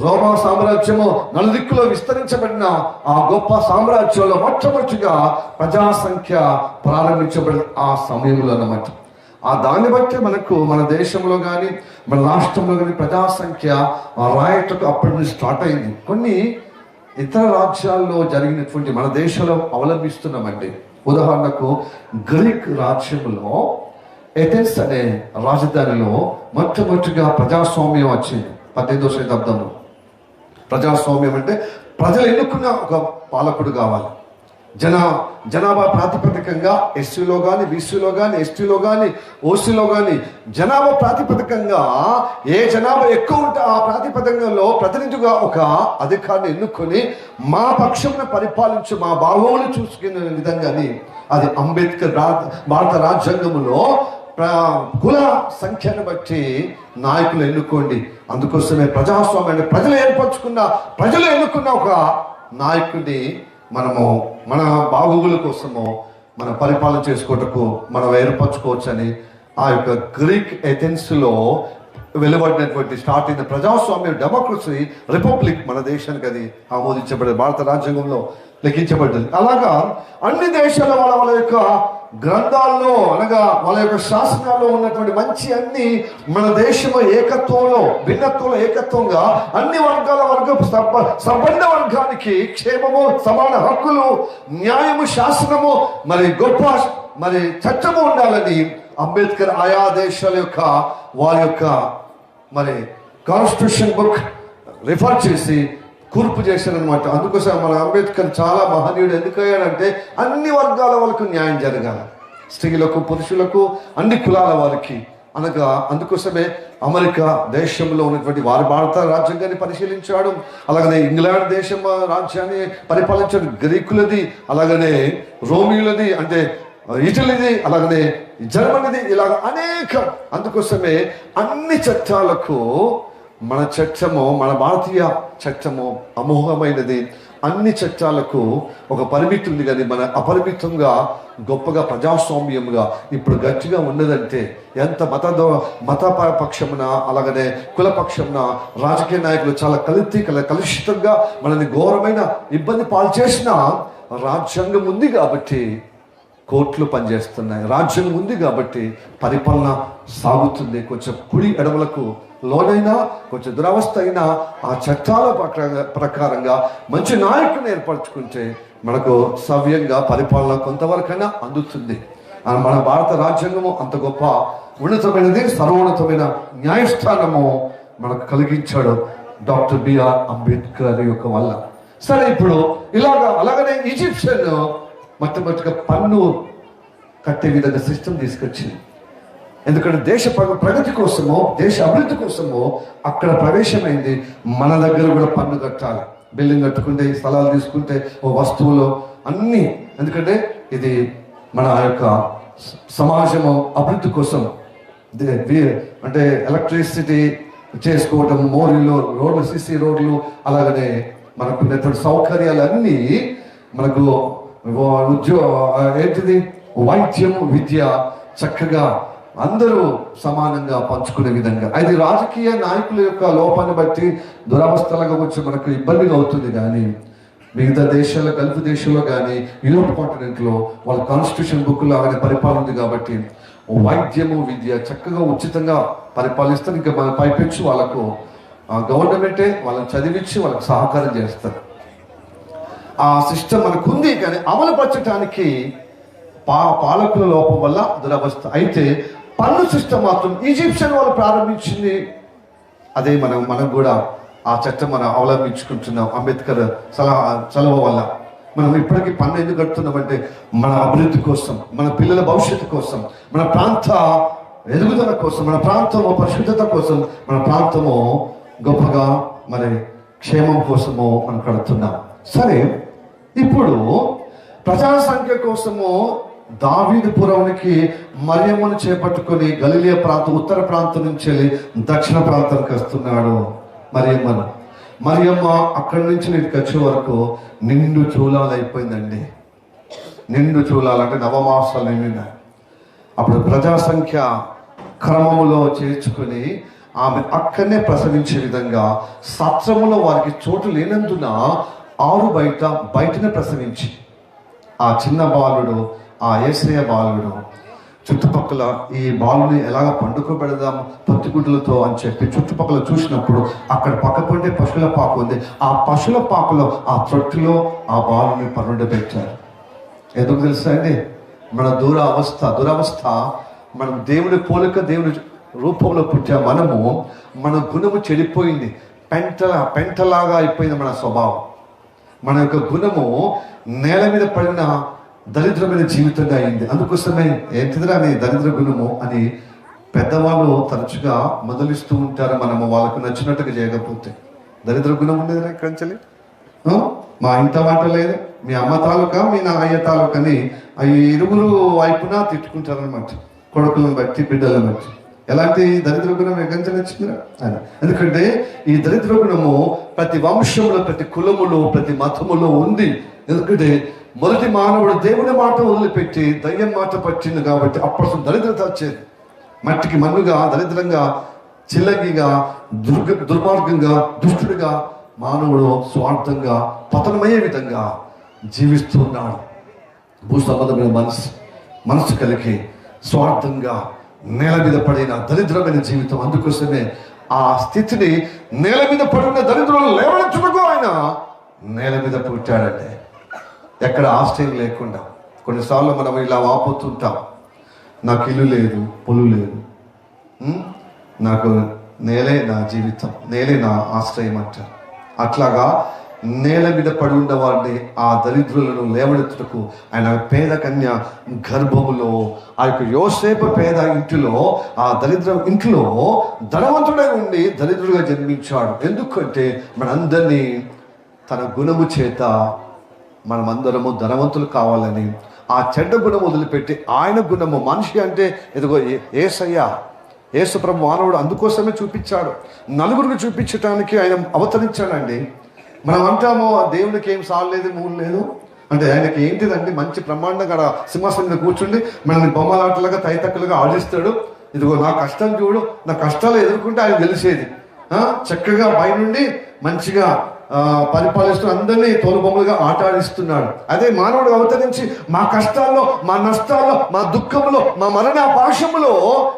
రోమా సామ్రాజ్యము నలుదిక్కులో విస్తరించబడిన ఆ గొప్ప సామ్రాజ్యంలో మొట్టమొదటిగా ప్రజా సంఖ్య ప్రారంభించబడిన ఆ సమయంలో అన్నమాట. ఆ దాన్ని బట్టి మనకు మన దేశంలో కానీ, మన రాష్ట్రంలో కానీ ప్రజా సంఖ్య రాయటకు అప్పటి నుంచి స్టార్ట్ అయింది. కొన్ని ఇతర రాజ్యాల్లో జరిగినటువంటి మన దేశంలో అవలంబిస్తున్నామండి. ఉదాహరణకు గ్రీక్ రాజ్యంలో ఏథెన్స్ అనే రాజధానిలో మొట్టమొదటిగా ప్రజాస్వామ్యం వచ్చింది 18వ శతాబ్దంలో. ప్రజాస్వామ్యం అంటే ప్రజలు ఎన్నుకున్న ఒక పాలకుడు కావాలి. జనాభా ప్రాతిపదికంగా ఎస్సీలో కానీ, బీసీలో కానీ, ఎస్టీలో కానీ, ఓసీలో కానీ జనాభా ప్రాతిపదికంగా ఏ జనాభా ఎక్కువ ఉంటే ఆ ప్రాతిపదికంలో ప్రతినిధిగా ఒక అధికారిని ఎన్నుకొని మా పక్షంను పరిపాలించు, మా బాగోగులు చూసుకునే విధంగాని అది అంబేద్కర్ భారత రాజ్యాంగంలో కుల సంఖ్యను బట్టి నాయకులు ఎన్నుకోండి. అందుకోసమే ప్రజాస్వామ్యాన్ని ప్రజలు ఎన్నుకున్న ఒక నాయకుడిని మనము మన బాగోగుల కోసము మన పరిపాలన చేసుకోవటకు మనం ఏర్పరచుకోవచ్చని ఆ యొక్క గ్రీక్ ఏథెన్స్లో వెలువడినటువంటి స్టార్ట్ అయిన ప్రజాస్వామ్య డెమోక్రసీ రిపబ్లిక్ మన దేశానికి అది ఆమోదించబడింది, భారత రాజ్యాంగంలో లెక్కించబడ్డది. అలాగా అన్ని దేశాల వాళ్ళ యొక్క గ్రంథాల్లో అనగా వాళ్ళ యొక్క శాసనాల్లో ఉన్నటువంటి మంచి అన్ని మన దేశంలో ఏకత్వంలో భిన్నత్వంలో ఏకత్వంగా అన్ని వర్గాల సంబంధ వర్గానికి క్షేమము, సమాన హక్కులు, న్యాయము, శాసనము, మరి గొప్ప మరి చట్టము ఉండాలని అంబేద్కర్ ఆయా దేశాల యొక్క వారి యొక్క మరి కాన్స్టిట్యూషన్ బుక్ రిఫర్ చేసి కూర్పు చేశారనమాట. అందుకోసం మన అంబేద్కర్ చాలా మహనీయుడు. ఎందుకయ్యాడంటే అన్ని వర్గాల వాళ్ళకు న్యాయం జరగాలి, స్త్రీలకు, పురుషులకు, అన్ని కులాల వారికి అనగా. అందుకోసమే అమెరికా దేశంలో ఉన్నటువంటి వారి భారత రాజ్యాంగాన్ని పరిశీలించాడు. అలాగనే ఇంగ్లాండ్ దేశం రాజ్యాన్ని పరిపాలించాడు, గ్రీకులది, అలాగనే రోమియులది అంటే ఇటలీది, అలాగనే జర్మనీది, ఇలాగ అనేక. అందుకోసమే అన్ని చట్టాలకు మన చట్టము, మన భారతీయ చట్టము అమోఘమైనది. అన్ని చట్టాలకు ఒక పరిమితి ఉంది, కానీ మన అపరిమితంగా గొప్పగా ప్రజాస్వామ్యంగా ఇప్పుడు గట్టిగా ఉన్నదంటే ఎంత మత పక్షమున అలాగనే కులపక్షమున రాజకీయ నాయకులు చాలా కలుషితంగా మనల్ని ఘోరమైన ఇబ్బంది పాల్చేసిన రాజ్యాంగం ఉంది కాబట్టి కోర్టులు పనిచేస్తున్నాయి, రాజ్యాంగం ఉంది కాబట్టి పరిపాలన సాగుతుంది. కొంచెం కుడి ఎడమలకు లోనైనా కొంచెం దురవస్థ అయినా ఆ చట్టాల ప్రకారంగా మంచి నాయకుని ఏర్పరచుకుంటే మనకు సవ్యంగా పరిపాలన కొంతవరకైనా అందుతుంది. మన భారత రాజ్యాంగము అంత గొప్ప ఉన్నతమైనది, సర్వోన్నతమైన న్యాయస్థానము మనకు కలిగించాడు డాక్టర్ బిఆర్ అంబేద్కర్ యొక్క వల్ల. సరే, ఇప్పుడు అలాగనే ఈజిప్షియన్ మొట్టమొదటిగా పన్ను కట్టే విధంగా సిస్టమ్ తీసుకొచ్చింది. ఎందుకంటే దేశ ప్రగతి కోసమో, దేశ అభివృద్ధి కోసమో అక్కడ ప్రవేశమైంది. మన దగ్గర కూడా పన్ను కట్టాలి. బిల్డింగ్ కట్టుకుంటే, స్థలాలు తీసుకుంటే, ఓ వస్తువులు అన్నీ. ఎందుకంటే ఇది మన యొక్క సమాజము అభివృద్ధి కోసం అంటే ఎలక్ట్రిసిటీ చేసుకోవటం, మోరీలు, రోడ్లు, సిసి రోడ్లు, అలాగనే మనకు ఉన్నటువంటి సౌకర్యాలన్నీ మనకు వైద్యం, విద్య చక్కగా అందరూ సమానంగా పంచుకునే విధంగా. అది రాజకీయ నాయకుల యొక్క లోపాన్ని బట్టి దురవస్థలుగా వచ్చి మనకు ఇబ్బందిగా అవుతుంది. కానీ మిగతా దేశాల్లో, గల్ఫ్ దేశంలో కానీ యూరోప్ కాంటినెంట్లో వాళ్ళ కాన్స్టిట్యూషన్ బుక్లో అవన్నీ పరిపాలన ఉంది కాబట్టి వైద్యము, విద్య చక్కగా ఉచితంగా పరిపాలిస్తారు. ఇంకా మన పైపెచ్చు వాళ్ళకు గవర్నమెంటే వాళ్ళని చదివించి వాళ్ళకి సహకారం చేస్తారు. ఆ సిస్టమ్ మనకు ఉంది, కానీ అమలుపరచడానికి పాలకుల లోపం వల్ల దురవస్థ. అయితే పన్ను సిస్టమ్ మాత్రం ఈజిప్షియన్ వాళ్ళు ప్రారంభించింది. అదే మనం కూడా ఆ చట్టం మనం అవలంబించుకుంటున్నాం. అంబేద్కర్ సలహా వల్ల మనం ఇప్పటికీ పన్ను ఎందుకు కడుతున్నామంటే మన అభివృద్ధి కోసం, మన పిల్లల భవిష్యత్తు కోసం, మన ప్రాంత ఎదుగుదల కోసం, మన ప్రాంతము పరిశుద్ధత కోసం, మన ప్రాంతము గొప్పగా మరి క్షేమం కోసము మనం కడుతున్నాం. సరే, ఇప్పుడు ప్రజా సంఖ్య కోసము దావీదు పురానికి మరియమ్మను చేపట్టుకొని గలిలయ ప్రాంతం, ఉత్తర ప్రాంతం నుంచి వెళ్ళి దక్షిణ ప్రాంతానికి వస్తున్నాడు. మరియమ్మ అక్కడి నుంచి నీటికి వచ్చే వరకు నిండు చూలాలు అయిపోయిందండి. నిండు చూలాలు అంటే నవమాసాలు నిండిన. అప్పుడు ప్రజా సంఖ్య క్రమములో చేర్చుకొని ఆమె అక్కడనే ప్రసవించే విధంగా సత్రములో వారికి చోటు లేనందున బయటనే ప్రసవించి ఆ చిన్న బాలుడు, ఆ యేసయ్య బాలుడు చుట్టుపక్కల ఈ బాలుని ఎలాగ పండుకోబెడదాం పత్తిగుడ్లతో అని చెప్పి చుట్టుపక్కల చూసినప్పుడు అక్కడ పక్కపండే పశువుల పాకు ఉంది. ఆ పశువుల పాకులో ఆ తొట్టిలో ఆ బాలుని పరుండబెట్టారు. ఎందుకు తెలుసా అండి? మన దురవస్థ మనం దేవుని పోలిక దేవుని రూపంలో పుట్టా మనము, మన గుణము చెడిపోయింది, పెంటలాగా అయిపోయింది మన స్వభావం. మన యొక్క గుణము నేల మీద పడిన దరిద్రమైన జీవితంగా అయింది. అందుకోసమే ఏంటిదిరా నీ దరిద్ర గుణము అని పెద్దవాళ్ళు తరచుగా మొదలిస్తూ ఉంటారు. మనము వాళ్ళకు నచ్చినట్టుగా చేయకపోతే. దరిద్ర గుణం ఉండేదిరా కంచెలి, మా ఇంట మాట లేదు, మీ అమ్మ తాలూకా మీ నా అయ్య తాలూకని అవి ఇరుగురు వైపున తిట్టుకుంటారనమాట, కొడుకులను బట్టి బిడ్డలను బట్టి. ఎలాంటి దరిద్ర గుణం ఎగంచని వచ్చిందిరా అని. ఎందుకంటే ఈ దరిద్ర గుణము ప్రతి వంశంలో, ప్రతి కులములో, ప్రతి మతములో ఉంది. ఎందుకంటే మొదటి మానవుడు దేవుని మాట వదిలిపెట్టి దయ్యం మాట పట్టింది కాబట్టి అప్పుడు దరిద్రత వచ్చేది. మట్టికి మన్నుగా, దరిద్రంగా, చిల్లగిగా, దుర్మార్గంగా, దుష్టుడిగా మానవుడు స్వార్థంగా పతనమయ్యే విధంగా జీవిస్తున్నాడు. భూ సంబంధమైన మనసు కలిగి స్వార్థంగా నేల మీద పడిన దరిద్రమైన జీవితం. అందుకోసమే ఆ స్థితిని నేల మీద పడిన దరిద్రులను లేవనెత్తుటకు ఆయన నేల మీద పుట్టాడంటే, ఎక్కడ ఆశ్రయం లేకుండా. కొన్నిసార్లు మనం ఇలా వాపోతుంటాం, నాకు ఇల్లు లేదు, పొలు లేదు, నాకు నేలే నా జీవితం, నేలే నా ఆశ్రయం అంటారు. అట్లాగా నేల మీద పడి ఉన్న వారిని, ఆ దరిద్రులను లేవనెత్తుటకు ఆయన పేద కన్య గర్భములో, ఆ యొక్క యోసేపు పేద ఇంటిలో, ఆ దరిద్ర ఇంట్లో ధనవంతుడై ఉండి దరిద్రుడిగా జన్మించాడు. ఎందుకంటే మనందరినీ తన గుణము చేత మనమందరము ధనవంతులు కావాలని ఆ చెడ్డ గుణం వదిలిపెట్టి ఆయన గుణము, మనిషి అంటే ఎదుగో యేసయ్య, యేసుప్రభు మానవుడు అందుకోసమే చూపించాడు, నలుగురికి చూపించటానికి ఆయన అవతరించాడండి. మనం అంటాము దేవునికి ఏం సాలేదు, మూలు లేదు అంటే ఆయనకి ఏంటిదండి, మంచి బ్రహ్మాండంగా సింహాసనం మీద కూర్చుండి మనల్ని బొమ్మలాటలుగా తైతక్కులుగా ఆడిస్తాడు. ఇదిగో నా కష్టం చూడు, నా కష్టాలు ఎదుర్కొంటే ఆయన గెలిచేది. చక్కగా పైనుండి మంచిగా పరిపాలిస్తూ అందరినీ తోలుబొమ్మలుగా ఆటాడిస్తున్నాడు. అదే మానవుడు అవతరించి మా కష్టాల్లో, మా నష్టాల్లో, మా దుఃఖంలో, మా మరణ పాశములో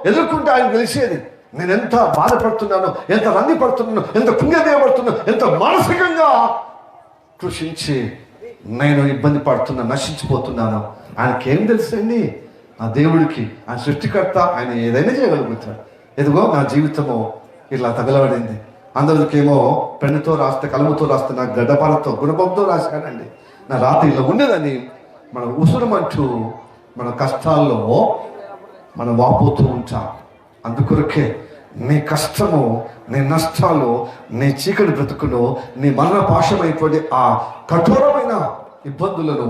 ఎదుర్కొంటే ఆయన గెలిచేది. నేను ఎంత బాధపడుతున్నాను, ఎంత రంది పడుతున్నాను, ఎంత కుంగదేయబడుతున్నాను, ఎంత మానసికంగా కృషించి నేను ఇబ్బంది పడుతున్నాను, నశించిపోతున్నాను. ఆయనకేం తెలుసండి? ఆ దేవుడికి, ఆయన సృష్టికర్త, ఆయన ఏదైనా చేయగలుగుతాడు. ఎదుగో నా జీవితము ఇలా తగలబడింది, అందరికేమో పెన్నుతో రాస్తే, కలముతో రాస్తే, నా గడ్డపాలతో గుణపంతో రాశానండి, నా రాత ఇలా ఉండేదని మనం ఉసురమంటూ మన కష్టాల్లో మనం వాపోతూ ఉంటాం. అందుకొరకే నీ కష్టము, నీ నష్టాలు, నీ చీకటి బ్రతుకును, నీ మరణ పాశమైనటువంటి ఆ కఠోరమైన ఇబ్బందులను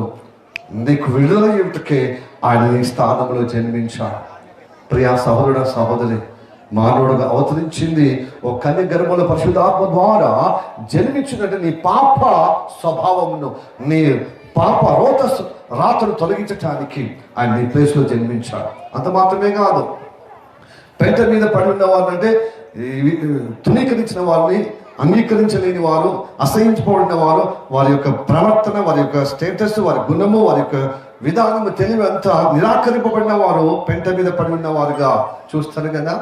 నీకు విడుదల ఇవ్వటకే ఆయన నీ స్థానంలో జన్మించాడు. ప్రియా సహోదరుడ, సహోదరి, మానవుడుగా అవతరించింది ఓ కన్య గర్భంలో పరిశుద్ధాత్మ ద్వారా జన్మించినట్టు నీ పాప స్వభావమును, నీ పాప రాతను తొలగించటానికి ఆయన నీ ప్లేస్లో జన్మించాడు. అంత మాత్రమే కాదు, పెంట మీద పడి ఉన్న వారిని, అంటే తృణీకరించిన వారిని, అంగీకరించలేని వారు, అసహించబడిన వారు, వారి యొక్క ప్రవర్తన, వారి యొక్క స్టేటస్, వారి గుణము, వారి యొక్క విధానము, తెలివి అంతా నిరాకరింపబడిన వారు పెంట మీద పడి ఉన్న వారుగా చూస్తారు కదా.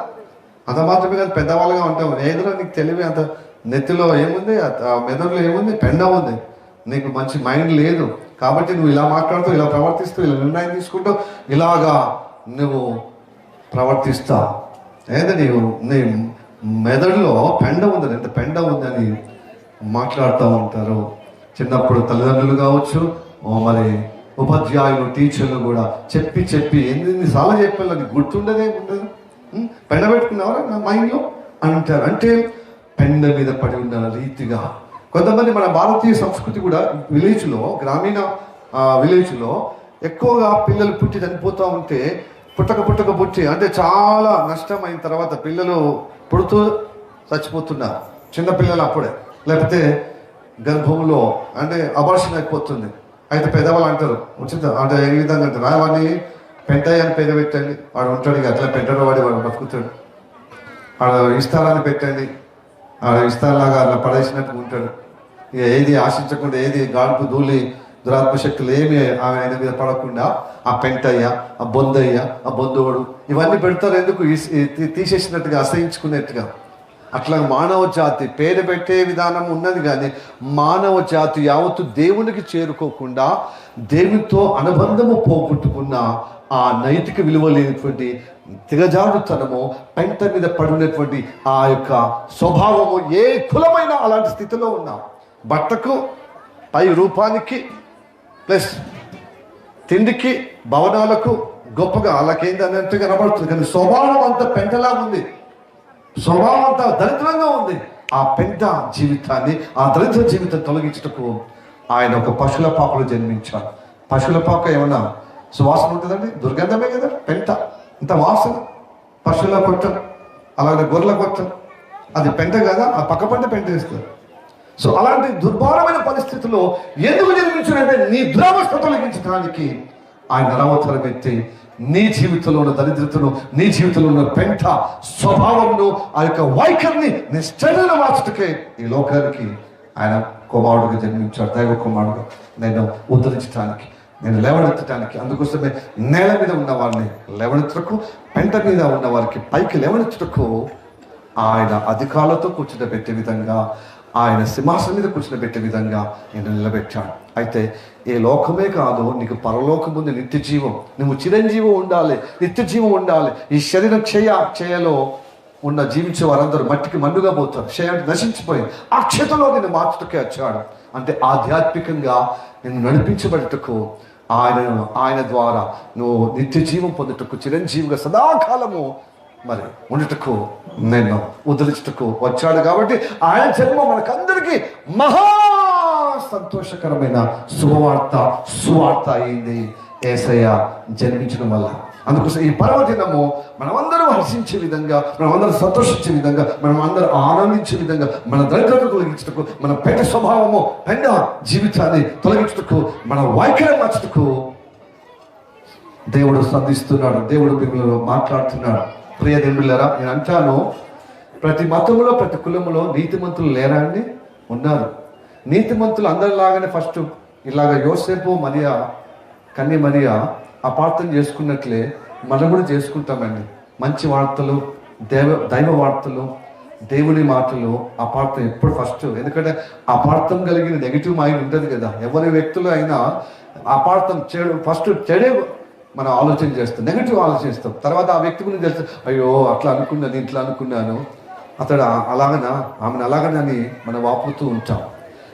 అంత మాత్రమే కాదు, పెద్దవాళ్ళుగా ఉంటాం. ఏదో నీకు తెలివి అంత నెత్తిలో ఏముంది, మెదడులో ఏముంది, పెండ ఉంది, నీకు మంచి మైండ్ లేదు కాబట్టి నువ్వు ఇలా మాట్లాడుతూ, ఇలా ప్రవర్తిస్తూ, ఇలా నిర్ణయం తీసుకుంటూ, ఇలాగా నువ్వు ప్రవర్తిస్తా. ఏదో నీ మెదడులో పెండ ఉందని, ఎంత పెండ ఉందని మాట్లాడుతూ ఉంటారు. చిన్నప్పుడు తల్లిదండ్రులు కావచ్చు, మరి ఉపాధ్యాయులు, టీచర్లు కూడా చెప్పి ఎన్నిసార్లు చెప్పాలి, అది గుర్తుండదే ఉండదు. పెండ పెట్టుకున్నావా నా మైండ్లో అంటారు. అంటే పెండ మీద పడి ఉన్న రీతిగా కొంతమంది, మన భారతీయ సంస్కృతి కూడా విలేజ్లో, గ్రామీణ విలేజ్లో ఎక్కువగా పిల్లలు పుట్టి చనిపోతూ ఉంటే, పుట్టి అంటే చాలా నష్టం అయిన తర్వాత పిల్లలు పుడుతూ చచ్చిపోతున్నారు, చిన్నపిల్లలు అప్పుడే, లేకపోతే గర్భంలో అంటే అబార్షన్ అయిపోతుంది. అయితే పెద్దవాళ్ళు అంటారు, అంటే ఏ విధంగా అంటారు, వాడిని పెంటయ్య అని పేరు పెట్టండి, వాడు ఉంటాడు, ఇక అట్లా పెంటలో వాడు బతుకుతాడు, వాడు ఇస్తారాన్ని పెట్టండి, ఇస్తాలాగా అలా పడేసినట్టు ఉంటాడు. ఇక ఏది ఆశించకుండా, ఏది గాడుపు ధూళి దురాత్మ శక్తులు ఏమి ఆయన మీద పడకుండా ఆ పెంటయ్య, ఆ బొందయ్య, ఆ బొందోడు ఇవన్నీ పెడతారు. ఎందుకు? తీసేసినట్టుగా, అసహించుకున్నట్టుగా. అట్లా మానవ జాతి పేరు పెట్టే విధానం ఉన్నది, కానీ మానవ జాతి యావత్తు దేవునికి చేరుకోకుండా, దేవునితో అనుబంధము పోగొట్టుకున్న ఆ నైతిక విలువ లేనటువంటి దిగజారుతనము, పెంట మీద పడినటువంటి ఆ యొక్క స్వభావము, ఏ కులమైన అలాంటి స్థితిలో ఉన్నాం. బట్టకు, పై రూపానికి, ప్లస్ తిండికి, భవనాలకు గొప్పగా అలాకేంది అన్నట్టు కనబడుతుంది. కానీ స్వభావం అంతా పెంటలా ఉంది, స్వభావం అంతా దరిద్రంగా ఉంది. ఆ పెంట జీవితాన్ని, ఆ దరిద్ర జీవితం తొలగించుటకు ఆయన ఒక పశువుల పాకలో జన్మించాడు. పశువుల పాక ఏమన్నా సువాసన ఉంటుందండి? దుర్గంధమే కదా పెంట, ఇంత వాసన. పశువుల కొట్టం, అలాగే గొర్రెల కొట్టం, అది పెంట కదా, ఆ పక్క పంట పెంట వేస్తారు. సో అలాంటి దుర్భరమైన పరిస్థితుల్లో ఎందుకు జన్మించాడంటే నీ దురవస్థ తొలగించడానికి ఆయన నరవతరం ఎత్తి నీ జీవితంలో ఉన్న దరిద్రతను, నీ జీవితంలో ఉన్న పెంట స్వభావంను, ఆ యొక్క వైఖరిని నిశ్చర్యను మార్చుటకే ఈ లోకానికి ఆయన కుమారుడుగా జన్మించాడు. దైవ కుమారుడు నేను ఉద్ధరించడానికి, నేను లేవనెత్తడానికి. అందుకోసమే నేల మీద ఉన్న వారిని లేవనెత్తకు, పెంట మీద ఉన్న వారికి పైకి లేవనెత్తుటకు ఆయన అధికారులతో కూర్చుండబెట్టే విధంగా, ఆయన సింహాసనం మీద కూర్చుండబెట్టే విధంగా నేను నిలబెట్టాడు. అయితే ఏ లోకమే కాదు, నీకు పరలోకం ఉంది, నిత్య జీవం. నువ్వు చిరంజీవం ఉండాలి, నిత్య జీవం ఉండాలి. ఈ శరీరం క్షయలో ఉన్న జీవించే వారందరూ మట్టికి మన్నుగా పోతారు. క్షయ అంటే నశించిపోయింది. ఆ క్షతలో నేను మార్చుటకే వచ్చాడు. అంటే ఆధ్యాత్మికంగా నేను నడిపించబడటకు, ఆయన ద్వారా నువ్వు నిత్య జీవం పొందుటకు, చిరంజీవిగా సదాకాలము మరి ఉండటకు, నేను ఉద్ధరించుటకు వచ్చాడు. కాబట్టి ఆయన జన్మ మనకందరికీ మహా సంతోషకరమైన సువార్త అయింది యేసయ్య జన్మించడం వల్ల. అందుకోసం ఈ పర్వదినము మనమందరం హర్షించే విధంగా, మనమందరం సంతోషించే విధంగా, మనమందరం ఆనందించే విధంగా, మన దరిద్రత తొలగించుటకు, మన పెద్ద స్వభావము, పెద్ద జీవితాన్ని తొలగించుటకు, మన వైఖరి మార్చుటకు దేవుడు సంధిస్తున్నాడు. దేవుడు మిమ్మల్ని మాట్లాడుతున్నాడు. ప్రియ దేవుళ్ళారా, నేను అంటాను, ప్రతి మతంలో, ప్రతి కులంలో నీతిమంతులు లేరా అండి? ఉన్నారు. నీతిమంతులు అందరిలాగానే ఫస్ట్ ఇలాగ యోసేపు మరియా, కన్య మరియా అపార్థం చేసుకున్నట్లే మనం కూడా చేసుకుంటామండి. మంచి వార్తలు, దైవ వార్తలు, దేవుని మాటలు అపార్థం ఎప్పుడు ఫస్ట్. ఎందుకంటే అపార్థం కలిగిన నెగిటివ్ మైండ్ ఉంటుంది కదా. ఎవరి వ్యక్తులు అయినా అపార్థం ఫస్ట్ చెడే మనం ఆలోచన చేస్తాం, నెగిటివ్ ఆలోచిస్తాం. తర్వాత ఆ వ్యక్తి గురించి తెలుసు, అయ్యో అట్లా అనుకున్నాను, ఇట్లా అనుకున్నాను, అతడు అలాగనా, ఆమెను అలాగనని మనం వాపుతూ ఉంటాం.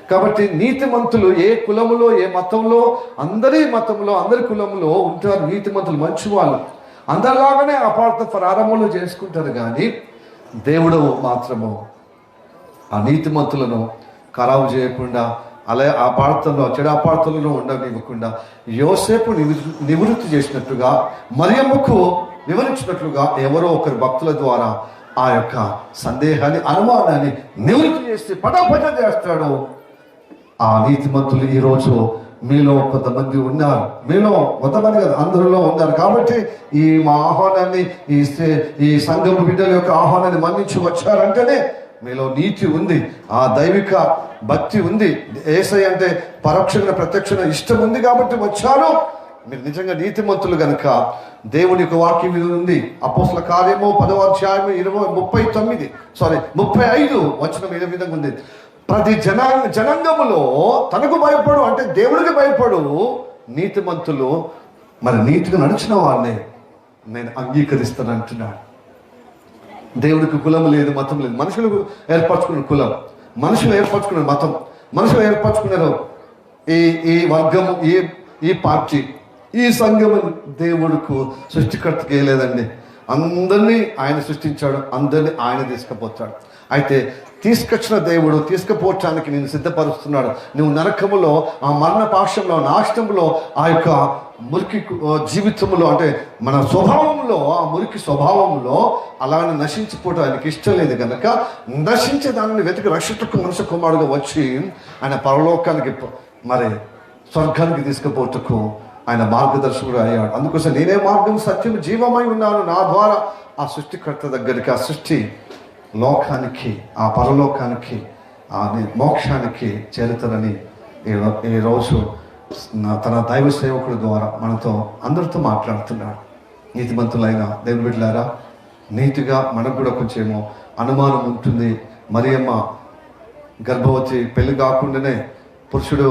కాబట్టి నీతిమంతులు ఏ కులములో, ఏ మతంలో, అందరి మతంలో, అందరి కులంలో ఉంటారు నీతిమంతులు, మంచి వాళ్ళు. అందరిలాగానే అపార్థ ప్రారంభంలో చేసుకుంటారు. కానీ దేవుడు మాత్రము ఆ నీతిమంతులను ఖరాబు చేయకుండా, అలా చెడు అపార్థంలో ఉండనివ్వకుండా, యోసేపు నివృత్తి చేసినట్టుగా, మరియమ్మకు వివరించినట్లుగా ఎవరో ఒకరి భక్తుల ద్వారా ఆ యొక్క సందేహాన్ని, అనుమానాన్ని నివృత్తి చేసి పటాపట చేస్తాడు. ఆ నీతిమంతులు ఈరోజు మీలో కొంతమంది ఉన్నారు. మీలో కొంతమంది కదా, అందరిలో ఉన్నారు. కాబట్టి ఈ మా ఆహ్వానాన్ని, ఈ సంఘం బిడ్డల యొక్క ఆహ్వానాన్ని మన్నించి వచ్చారంటేనే మీలో నీతి ఉంది, ఆ దైవిక భక్తి ఉంది, యేసయ్య అంటే పరోక్షంగా ప్రత్యక్షంగా ఇష్టం ఉంది కాబట్టి వచ్చారు. మీరు నిజంగా నీతిమంతులు కనుక దేవుని యొక్క వాక్యం మీద ఉంది. అపోస్తల కార్యము 10వ అధ్యాయము 35 వచనం ఏ విధంగా ఉంది? ప్రతి జనాంగములో తనకు భయపడు, అంటే దేవుడికి భయపడు నీతిమంతులు, మరి నీతిగా నడిచిన వారిని నేను అంగీకరిస్తాను అంటున్నాడు. దేవుడికి కులం లేదు, మతం లేదు. మనుషులు ఏర్పరచుకున్న కులం, మనుషులు ఏర్పరచుకున్న మతం, మనుషులు ఏర్పరచుకున్నారు ఈ వర్గము, ఈ పార్టీ, ఈ సంఘం. దేవుడికి సృష్టికర్తకి లేదండి. అందరినీ ఆయన సృష్టించాడు, అందరినీ ఆయన తీసుకుపోతాడు. అయితే తీసుకొచ్చిన దేవుడు తీసుకుపోవటానికి నేను సిద్ధపరుస్తున్నాడు. నువ్వు నరకములో, ఆ మరణ పాశంలో, నాశనంలో, ఆ యొక్క మురికి జీవితంలో, అంటే మన స్వభావంలో, ఆ మురికి స్వభావంలో అలానే నశించిపోవటం ఆయనకి ఇష్టం లేదు కనుక నశించే దానిని వెతికి రక్షకుడు మనుష్య కుమారుడుగా వచ్చి ఆయన పరలోకానికి, మరి స్వర్గానికి తీసుకుపోవటకు ఆయన మార్గదర్శకుడు అయ్యాడు. అందుకోసం నేనే మార్గం, సత్యం, జీవమై ఉన్నాను. నా ద్వారా ఆ సృష్టికర్త దగ్గరికి, ఆ సృష్టి లోకానికి, ఆ పరలోకానికి, ఆ మోక్షానికి చేరుతారని ఈరోజు తన దైవ సేవకుడి ద్వారా మనతో అందరితో మాట్లాడుతున్నాడు. నీతిమంతులైన దేవుని బిడ్డలారా, నీతిగా మనకు కూడా కొంచెమో అనుమానం ఉంటుంది. మరియమ్మ గర్భవతి, పెళ్లి కాకుండానే పురుషుడు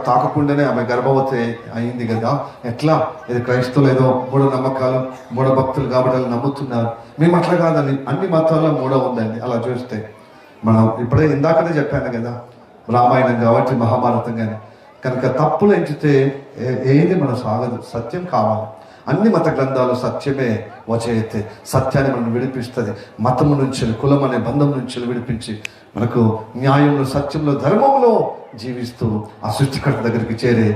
తాకకుండానే ఆమె గర్భవతి అయింది కదా. ఎట్లా? ఇది క్రైస్తవులు ఏదో మూఢ నమ్మకాలు, మూఢ భక్తులు కాబట్టి వాళ్ళు నమ్ముతున్నారు. మేము అట్లా కాదని, అన్ని మతాల్లో మూఢ ఉందండి. అలా చూస్తే మనం ఇప్పుడే ఇందాకనే చెప్పాను కదా, రామాయణం కాబట్టి మహాభారతం కానీ. కనుక తప్పులు ఎంచితే ఏది మనం సాగదు. సత్యం కావాలి. అన్ని మత గ్రంథాలు సత్యమే వచ్చేస్తే సత్యాన్ని మనం విడిపిస్తుంది. మతము నుంచి, కులం అనే బంధం నుంచి విడిపించి మనకు న్యాయంలో, సత్యంలో, ధర్మంలో జీవిస్తూ ఆ సృష్టికర్త దగ్గరికి చేరే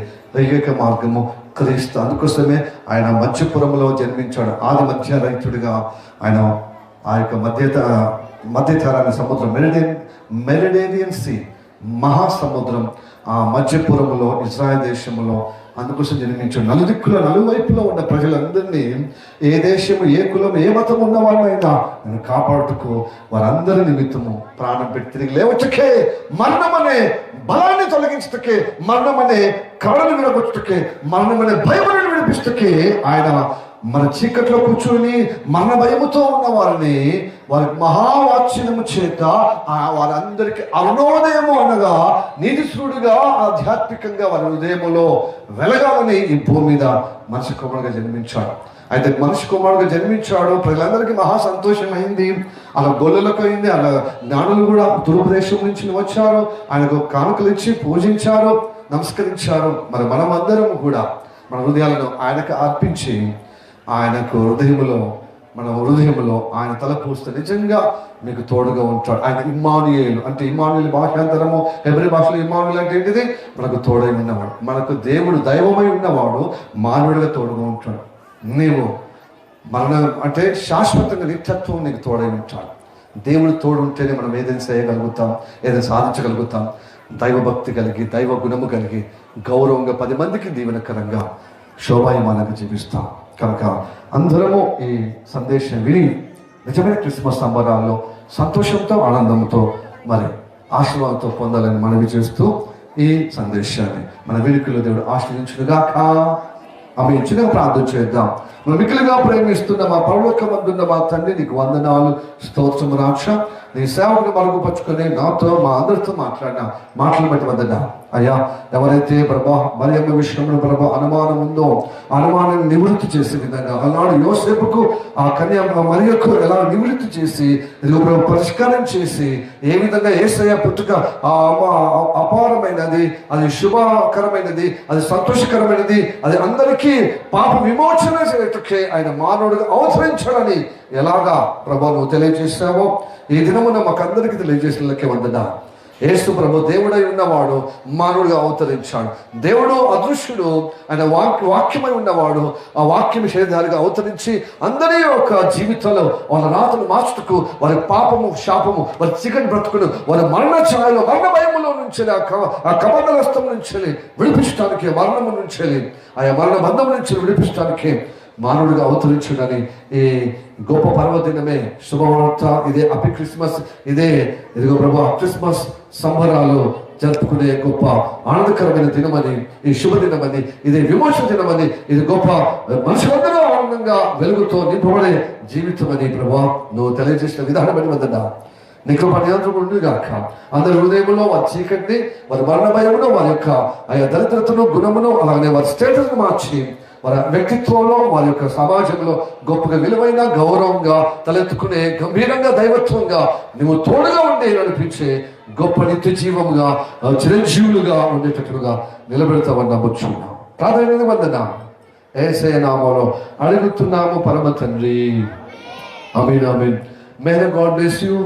ఏకైక మార్గము క్రీస్తు. అందుకోసమే ఆయన మధ్యపురంలో జన్మించాడు. ఆది మధ్య రైతుడిగా ఆయన ఆ యొక్క మధ్యతరాన్ని సముద్రం, మెరిడేనియన్ సీ, మహాసముద్రం, ఆ మధ్యపురంలో ఇజ్రాయెల్ దేశంలో అందుకోసం జన్మించాడు. నలుదిక్కుల నలువైపులో ఉన్న ప్రజలందరినీ, ఏ దేశము, ఏ కులం, ఏ మతం ఉన్న వాళ్ళైనా నేను కాపాడుటకు వారందరి నిమిత్తము ప్రాణం పెట్టి తిరిగి లేవచ్చకే, మరణమనే బలాన్ని తొలగించటకే, మరణమనే కళను విడగొచ్చటకే, మరణమనే భయములను విడిపిస్తకే ఆయన మన చీకట్లో కూర్చొని మరణ భయముతో ఉన్న వారిని వారికి మహావాత్సల్యము చేత వారందరికీ అరుణోదయము అనగా నీతిశ్వరుడుగా ఆధ్యాత్మికంగా వారి హృదయములో వెలగాలని ఈ భూమి మీద మనిషి కుమారుడుగా జన్మించాడు. అయితే మనిషి కుమారుడుగా జన్మించాడు. ప్రజలందరికీ మహా సంతోషం అయింది. అలా గొల్లలకు అయింది. అలా జ్ఞానులు కూడా తూర్పు దేశం నుంచి వచ్చారు. ఆయనకు కానుకలు ఇచ్చి పూజించారు, నమస్కరించారు. మరి మనమందరం కూడా మన హృదయాలను ఆయనకు అర్పించి ఆయనకు మన హృదయంలో ఆయన తలపూస్తే నిజంగా మీకు తోడుగా ఉంటాడు. ఆయన ఇమ్మానుయేలు అంటే, ఇమ్మానుయేలు భాషాంతరము హెబ్రీ భాషలో ఇమ్మానుయేలు అంటే ఏంటిది? మనకు తోడై ఉన్నవాడు, మనకు దేవుడు దైవమై ఉన్నవాడు మానవుడిగా తోడుగా ఉంటాడు. నీవు మరణం అంటే శాశ్వతంగా నిత్యత్వం నీకు తోడై ఉంటాడు. దేవుడు తోడు ఉంటేనే మనం ఏదైనా చేయగలుగుతాం, ఏదైనా సాధించగలుగుతాం. దైవభక్తి కలిగి, దైవ గుణము కలిగి, గౌరవంగా 10 మందికి దీవెనకరంగా శోభాయమానంగా జీవిస్తాం. కనుక అందరము ఈ సందేశం విని నిజమైన క్రిస్మస్ సంబరాల్లో సంతోషంతో, ఆనందంతో, మరి ఆశీర్వాదంతో పొందాలని మనవి చేస్తూ ఈ సందేశాన్ని మన వెలుగులో దేవుడు ఆశీర్వదించునుగాక. ఆమె ఇచ్చిన ప్రార్థన చేద్దాం. మనం మిక్కిలిగా ప్రేమిస్తున్న మా పరలోకమందున్న మా తండ్రి, నీకు వందనాలు, స్తోత్రము రాక్ష. నీ సేవకుని మరుగుపరుచుకొని నాతో, మా అందరితో మాట్లాడిన మాటలు బట్టి వందనా. అయ్యా, ఎవరైతే ప్రభా మరియమ్మ విషయంలో ప్రభా అనుమానం ఉందో, అనుమానాన్ని నివృత్తి చేసే విధంగా ఆనాడు యోసేపుకు ఆ కన్య మరియకు ఎలా నివృత్తి చేసి, ప్రభు పరిష్కారం చేసి, ఏ విధంగా యేసయ్య పుట్టుక అపారమైనది, అది శుభకరమైనది, అది సంతోషకరమైనది, అది అందరికీ పాప విమోచన చేయటకే ఆయన మానవుడిగా అవతరించాలని ఎలాగా ప్రభా నువ్వు తెలియజేసావో ఈ దినమున మాకందరికీ తెలియజేసినకే వందనా. యేసు ప్రభు దేవుడై ఉన్నవాడు మానవుడిగా అవతరించాడు. దేవుడు అదృశ్యుడు, ఆయన వాక్యమై ఉన్నవాడు. ఆ వాక్యం శరీరాలుగా అవతరించి అందరి యొక్క జీవితంలో వాళ్ళ రాతను మార్చుటకు, వారి పాపము, శాపము, వారి చీకటి బ్రతుకును, వారి మరణ ఛాయలో, మరణ భయములో నుంచి, ఆ కబంధనస్తం నుంచి విడిపించడానికి, మరణము నుంచి, ఆయా మరణ బంధం నుంచి విడిపించడానికి మానవుడిగా అవతరించుడని ఈ గొప్ప పర్వదినమే, శుభవార్త ఇదే. అపి క్రిస్మస్ ఇదే. ఇదిగో ప్రభు, క్రిస్మస్ సంబరాలు జరుపుకునే గొప్ప ఆనందకరమైన దినమని, ఈ శుభదినమని, ఇదే విమోచన దినమని, ఇది గొప్ప మనుషులందరూ ఆనందంగా వెలుగుతో నింపబడే జీవితం అని ప్రభు నువ్వు తెలియజేసిన విధానం అని వందనా. నీ కృప నియంత్రణ ఉండుగాక. అందరి హృదయంలో వారి చీకటిని, వారి మరణ భయమును, వారి యొక్క ఆయా దరిద్రతను, గుణమును, అలాగే వారి స్టేటస్ను మార్చి వారి వ్యక్తిత్వంలో, వారి యొక్క సమాజంలో గొప్పగా విలువైన, గౌరవంగా తలెత్తుకునే, గంభీరంగా, దైవత్వంగా నువ్వు తోడుగా ఉండే నడిపించే గొప్ప నిత్య జీవముగా, చిరంజీవులుగా ఉండేటట్లుగా నిలబెడతామని నమ్ముచున్నాం. ప్రాధాన్యత వందనా యేసయ్య నామములో అడుగుతున్నాము పరమ తండ్రి. ఆమేన్, ఆమేన్. May God bless you.